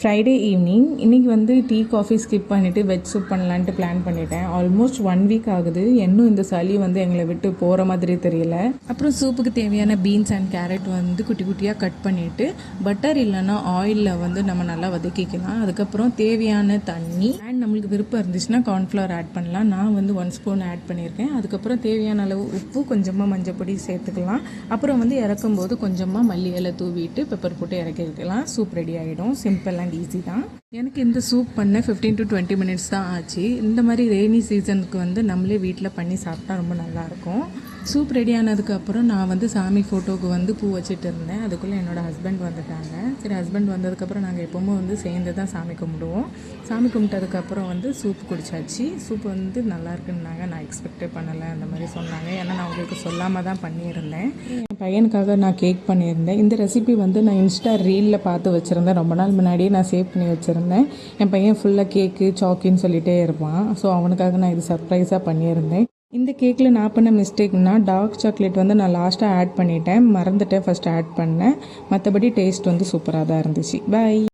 Friday evening இன்றைக்கி வந்து tea coffee skip பண்ணிவிட்டு வெஜ் சூப் பண்ணலான்ட்டு பிளான் பண்ணிட்டேன். ஆல்மோஸ்ட் 1 வீக் ஆகுது. இன்னும் இந்த சளி வந்து எங்களை விட்டு போகிற மாதிரி தெரியல. அப்புறம் சூப்புக்கு தேவையான பீன்ஸ் அண்ட் கேரட் வந்து குட்டி குட்டியாக கட் பண்ணிவிட்டு பட்டர் இல்லைன்னா ஆயிலில் வந்து நம்ம நல்லா வதக்கிக்கலாம். அதுக்கப்புறம் தேவையான தண்ணி அண்ட் நம்மளுக்கு விருப்பம் இருந்துச்சுன்னா கார்ன்ஃப்ளவர் ஆட் பண்ணலாம். நான் வந்து 1 ஸ்பூன் ஆட் பண்ணியிருக்கேன். அதுக்கப்புறம் தேவையான அளவு உப்பு, கொஞ்சமாக மஞ்சப்பொடி சேர்த்துக்கலாம். அப்புறம் வந்து இறக்கும்போது கொஞ்சமாக மல்லி இலை தூவிட்டு பெப்பர் போட்டு இறக்கி வைக்கலாம். சூப் ரெடி ஆகிடும். சிம்பிள் அண்ட் ஈஸி தான். எனக்கு இந்த சூப் பண்ண 15 to 20 மினிட்ஸ் தான் ஆச்சு. இந்த மாதிரி ரெய்னி சீசனுக்கு வந்து நம்மளே வீட்டில் பண்ணி சாப்பிட்டா ரொம்ப நல்லாயிருக்கும். சூப் ரெடி ஆனதுக்கப்புறம் நான் வந்து சாமி ஃபோட்டோவுக்கு வந்து பூ வச்சுட்டு இருந்தேன். அதுக்குள்ளே என்னோடய ஹஸ்பண்ட் வந்துட்டாங்க. சரி, ஹஸ்பண்ட் வந்ததுக்கப்புறம் நாங்கள் எப்போவுமே வந்து சேர்ந்து தான் சாமி கும்பிடுவோம். சாமி கும்பிட்டதுக்கப்புறம் வந்து சூப் குடிச்சாச்சு. சூப் வந்து நல்லா இருக்குன்னாங்க. நான் எக்ஸ்பெக்டே பண்ணலை அந்த மாதிரி சொன்னாங்க. ஏன்னா நான் உங்களுக்கு சொல்லாமல் தான் பண்ணியிருந்தேன். என் பையனுக்காக நான் கேக் பண்ணியிருந்தேன். இந்த ரெசிபி வந்து நான் இன்ஸ்டா ரீலில் பார்த்து வச்சுருந்தேன். ரொம்ப நாள் முன்னாடியே நான் சேவ் பண்ணி வச்சுருந்தேன். என் பையன் ஃபுல்லாக கேக்கு சாக்கின்னு சொல்லிகிட்டே இருப்பான். ஸோ அவனுக்காக நான் இது சர்ப்ரைஸாக பண்ணியிருந்தேன். இந்த கேக்கில் நான் பண்ண மிஸ்டேக்னா டார்க் சாக்லேட் வந்து நான் லாஸ்ட்டாக ஆட் பண்ணிட்டேன். மறந்துட்டேன் ஃபஸ்ட்டு ஆட் பண்ணேன். மற்றபடி டேஸ்ட் வந்து சூப்பராக தான் இருந்துச்சு. பை.